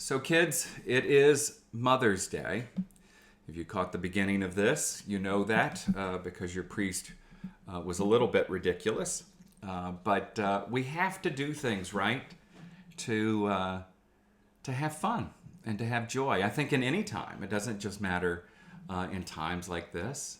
So kids, it is Mother's Day. If you caught the beginning of this, you know that because your priest was a little bit ridiculous. But we have to do things right to have fun and to have joy. I think in any time. It doesn't just matter in times like this.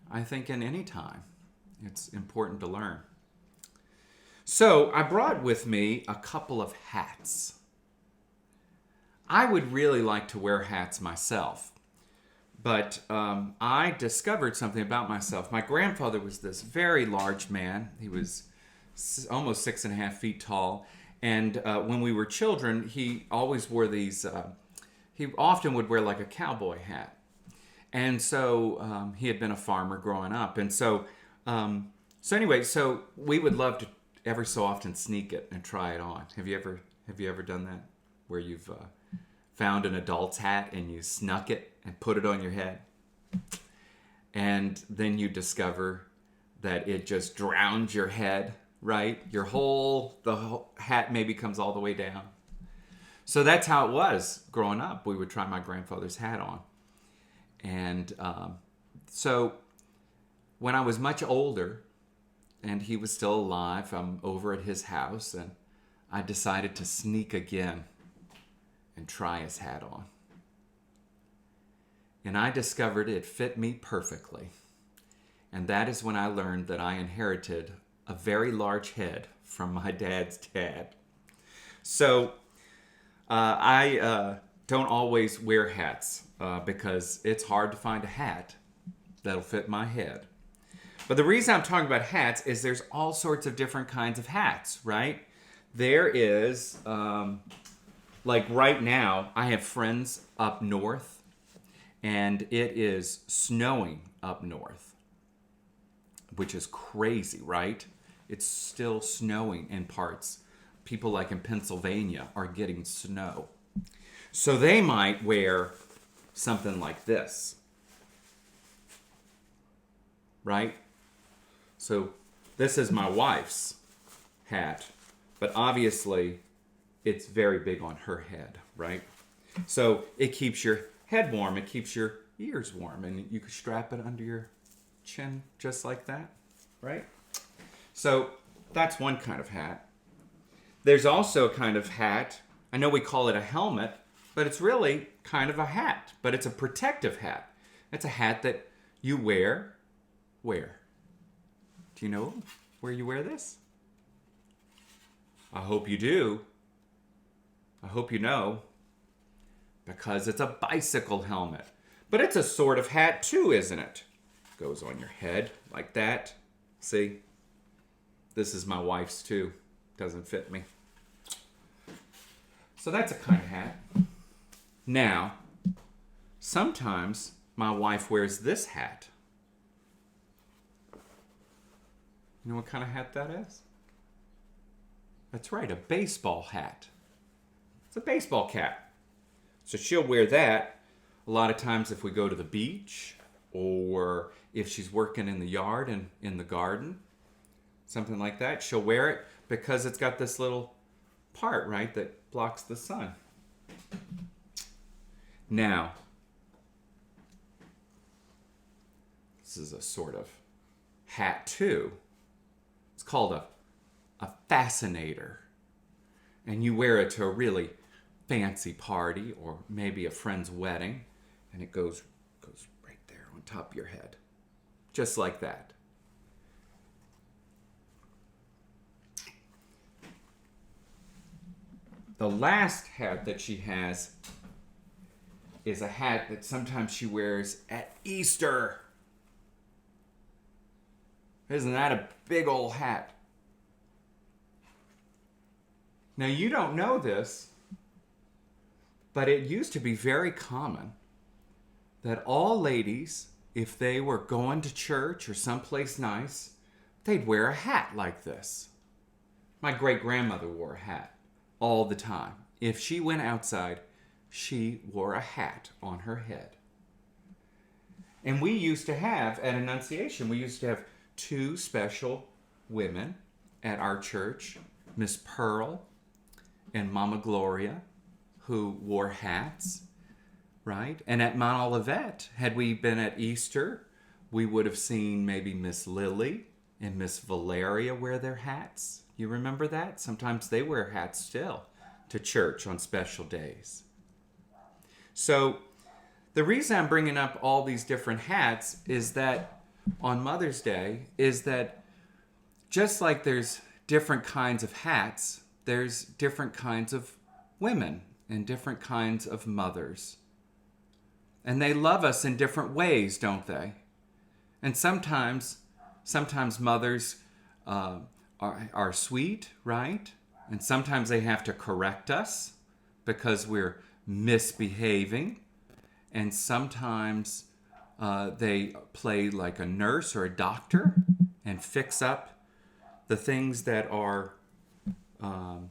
I think in any time. It's important to learn. So I brought with me a couple of hats. I would really like to wear hats myself, but I discovered something about myself. My grandfather was this very large man. He was almost 6.5 feet tall, and when we were children, he always wore these. He often would wear like a cowboy hat, and so he had been a farmer growing up, and so anyway, so we would love to every so often sneak it and try it on. Have you ever done that, where you've found an adult's hat and you snuck it and put it on your head, and then you discover that it just drowns your head, right? The whole hat maybe comes all the way down. So that's how it was growing up. We would try my grandfather's hat on. And so when I was much older and he was still alive, I'm over at his house and I decided to sneak again and try his hat on. And I discovered it fit me perfectly. And that is when I learned that I inherited a very large head from my dad's dad. So I don't always wear hats because it's hard to find a hat that'll fit my head. But the reason I'm talking about hats is there's all sorts of different kinds of hats, right? There is, like right now, I have friends up north, and it is snowing up north, which is crazy, right? It's still snowing in parts. People like in Pennsylvania are getting snow. So they might wear something like this, right? So this is my wife's hat, but obviously it's very big on her head, right? So it keeps your head warm, it keeps your ears warm, and you can strap it under your chin just like that, right? So that's one kind of hat. There's also a kind of hat, I know we call it a helmet, but it's really kind of a hat, but it's a protective hat. It's a hat that you wear where? Do you know where you wear this? I hope you do. I hope you know, because it's a bicycle helmet. But it's a sort of hat too, isn't it? Goes on your head like that. See? This is my wife's too. Doesn't fit me. So that's a kind of hat. Now, sometimes my wife wears this hat. You know what kind of hat that is? That's right, a baseball hat. It's a baseball cap. So she'll wear that a lot of times if we go to the beach or if she's working in the yard and in the garden, something like that. She'll wear it because it's got this little part, right, that blocks the sun. Now, this is a sort of hat too. It's called a fascinator. And you wear it to a really fancy party or maybe a friend's wedding, and it goes right there on top of your head. Just like that. The last hat that she has is a hat that sometimes she wears at Easter. Isn't that a big old hat? Now, you don't know this, but it used to be very common that all ladies, if they were going to church or someplace nice, they'd wear a hat like this. My great-grandmother wore a hat all the time. If she went outside, she wore a hat on her head. And we used to have, at Annunciation, we used to have two special women at our church, Miss Pearl and Mama Gloria, who wore hats, right? And at Mount Olivet, had we been at Easter, we would have seen maybe Miss Lily and Miss Valeria wear their hats. You remember that? Sometimes they wear hats still to church on special days. So the reason I'm bringing up all these different hats is that on Mother's Day is that just like there's different kinds of hats, there's different kinds of women and different kinds of mothers. And they love us in different ways, don't they? And sometimes mothers are sweet, right? And sometimes they have to correct us because we're misbehaving. And sometimes they play like a nurse or a doctor and fix up the things that are on,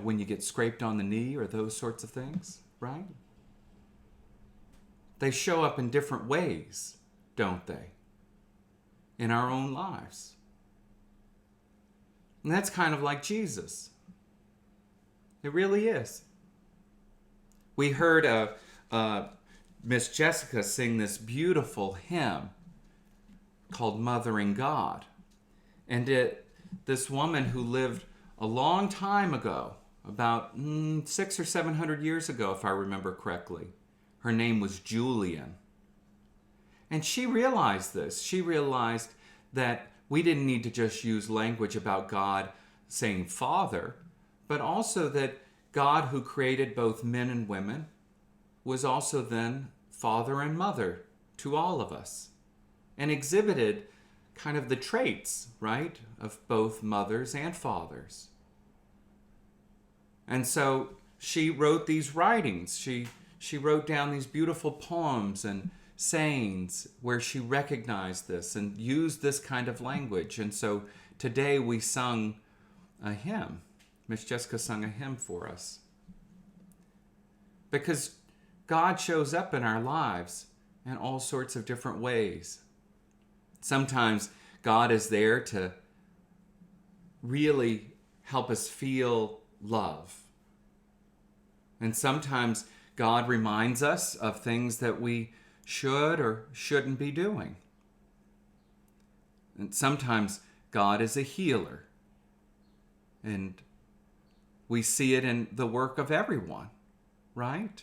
when you get scraped on the knee or those sorts of things, right? They show up in different ways, don't they? In our own lives. And that's kind of like Jesus. It really is. We heard Miss Jessica sing this beautiful hymn called Mothering God. And this woman who lived a long time ago, about 600 or 700 years ago, if I remember correctly, her name was Julian. And she realized this. She realized that we didn't need to just use language about God saying Father, but also that God, who created both men and women, was also then father and mother to all of us and exhibited kind of the traits, right, of both mothers and fathers. And so she wrote these writings. She wrote down these beautiful poems and sayings where she recognized this and used this kind of language. And so today we sung a hymn. Miss Jessica sung a hymn for us. Because God shows up in our lives in all sorts of different ways. Sometimes God is there to really help us feel love. And sometimes God reminds us of things that we should or shouldn't be doing. And sometimes God is a healer. And we see it in the work of everyone, right?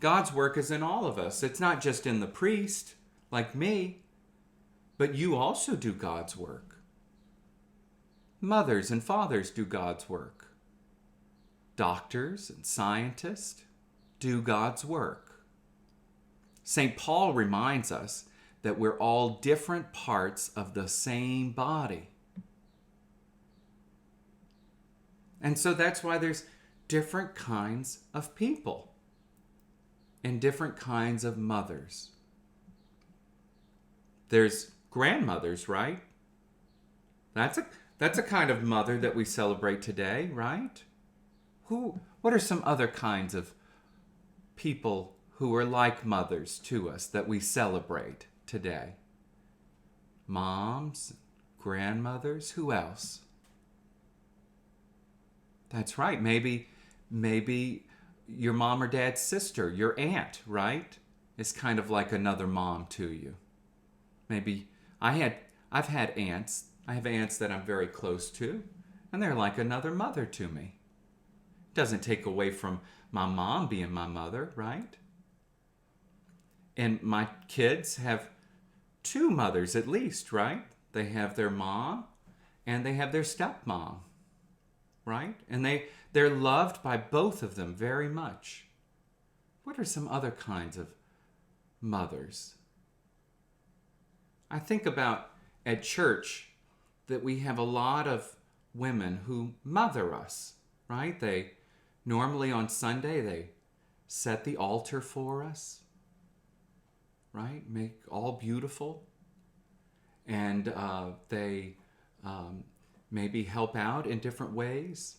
God's work is in all of us. It's not just in the priest, like me, but you also do God's work. Mothers and fathers do God's work. Doctors and scientists do God's work. St. Paul reminds us that we're all different parts of the same body. And so that's why there's different kinds of people and different kinds of mothers. There's grandmothers, right? That's a kind of mother that we celebrate today, right? What are some other kinds of people who are like mothers to us that we celebrate today? Moms, grandmothers, who else? That's right. Maybe your mom or dad's sister, your aunt, right, is kind of like another mom to you. Maybe I've had aunts. I have aunts that I'm very close to, and they're like another mother to me. Doesn't take away from my mom being my mother, right? And my kids have two mothers at least, right? They have their mom and they have their stepmom, right? And they're loved by both of them very much. What are some other kinds of mothers? I think about at church that we have a lot of women who mother us, right? They normally on Sunday, they set the altar for us, right? Make all beautiful. And they maybe help out in different ways.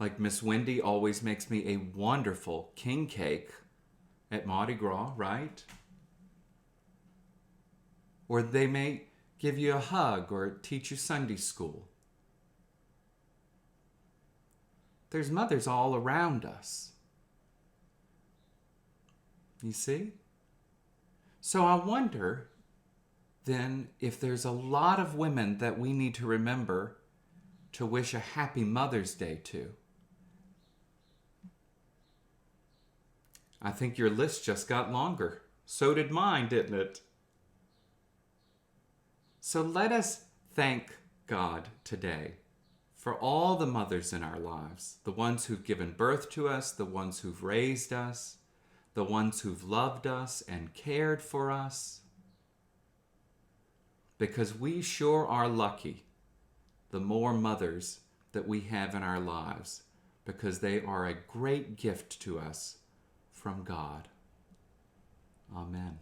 Like Miss Wendy always makes me a wonderful king cake at Mardi Gras, right? Or they may give you a hug or teach you Sunday school. there's mothers all around us. You see? So I wonder then if there's a lot of women that we need to remember to wish a happy Mother's Day to. I think your list just got longer. So did mine, didn't it? So let us thank God today for all the mothers in our lives, the ones who've given birth to us, the ones who've raised us, the ones who've loved us and cared for us. Because we sure are lucky, the more mothers that we have in our lives, because they are a great gift to us from God. Amen.